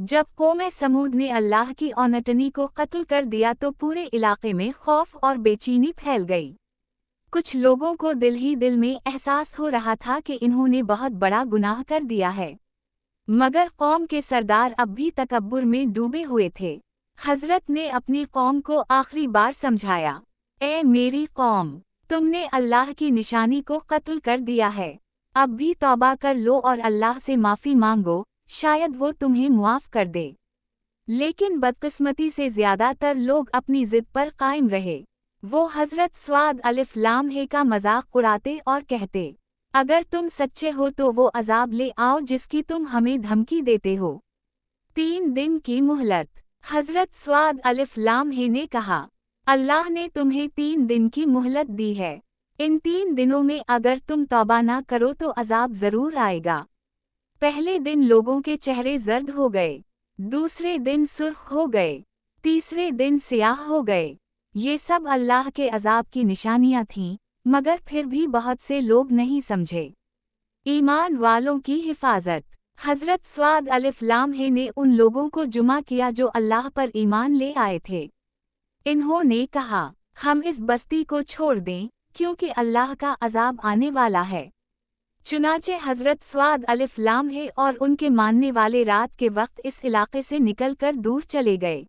जब कौम समूद ने अल्लाह की औनटनी को कत्ल कर दिया तो पूरे इलाके में खौफ और बेचैनी फैल गई। कुछ लोगों को दिल ही दिल में एहसास हो रहा था कि इन्होंने बहुत बड़ा गुनाह कर दिया है, मगर कौम के सरदार अब भी तकब्बुर में डूबे हुए थे। हजरत ने अपनी कौम को आखिरी बार समझाया, ए मेरी कौम, तुमने अल्लाह की निशानी को कत्ल कर दिया है। अब भी तौबा कर लो और अल्लाह से माफ़ी मांगो, शायद वो तुम्हें मुआफ़ कर दे। लेकिन बदकिस्मती से ज़्यादातर लोग अपनी ज़िद पर कायम रहे। वो हज़रत स्वाद अलिफ लाम हे का मजाक उड़ाते और कहते, अगर तुम सच्चे हो तो वो अजाब ले आओ जिसकी तुम हमें धमकी देते हो। 3 दिन की मोहलत। हज़रत स्वाद अलिफ लाम हे ने कहा, अल्लाह ने तुम्हें 3 दिन की मोहलत दी है। इन 3 दिनों में अगर तुम तौबा ना करो तो अजाब ज़रूर आएगा। पहले दिन लोगों के चेहरे जर्द हो गए, दूसरे दिन सुर्ख हो गए, तीसरे दिन सियाह हो गए। ये सब अल्लाह के अजाब की निशानियां थीं, मगर फिर भी बहुत से लोग नहीं समझे। ईमान वालों की हिफाजत। हज़रत स्वाद अलिफ लाम हे ने उन लोगों को जुमा किया जो अल्लाह पर ईमान ले आए थे। इन्होंने कहा, हम इस बस्ती को छोड़ दें क्योंकि अल्लाह का अजाब आने वाला है। चुनाचे हज़रत स्वाद अलिफ लाम हे और उनके मानने वाले रात के वक्त इस इलाके से निकलकर दूर चले गए।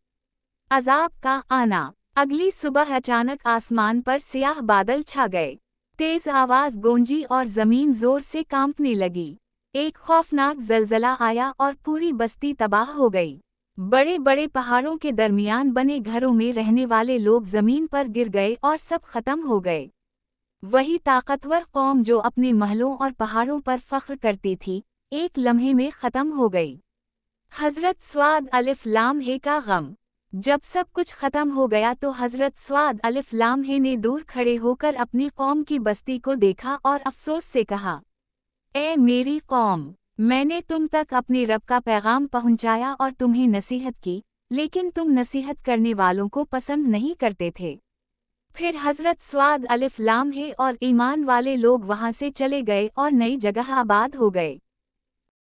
अजाब का आना। अगली सुबह अचानक आसमान पर सियाह बादल छा गए, तेज आवाज गूंजी और जमीन जोर से कांपने लगी। एक खौफनाक जलजला आया और पूरी बस्ती तबाह हो गई। बड़े बड़े पहाड़ों के दरमियान बने घरों में रहने वाले लोग जमीन पर गिर गए और सब खत्म हो गए। वही ताकतवर कौम जो अपने महलों और पहाड़ों पर फख्र करती थी, एक लम्हे में खत्म हो गई। हज़रत स्वाद अलिफ लाम हे का गम। जब सब कुछ खत्म हो गया तो हज़रत स्वाद अलिफ लाम हे ने दूर खड़े होकर अपनी कौम की बस्ती को देखा और अफसोस से कहा, ए मेरी कौम, मैंने तुम तक अपने रब का पैगाम पहुंचाया और तुम्हें नसीहत की, लेकिन तुम नसीहत करने वालों को पसंद नहीं करते थे। फिर हज़रत स्वाद अलिफ लाम हे और ईमान वाले लोग वहां से चले गए और नई जगह आबाद हो गए।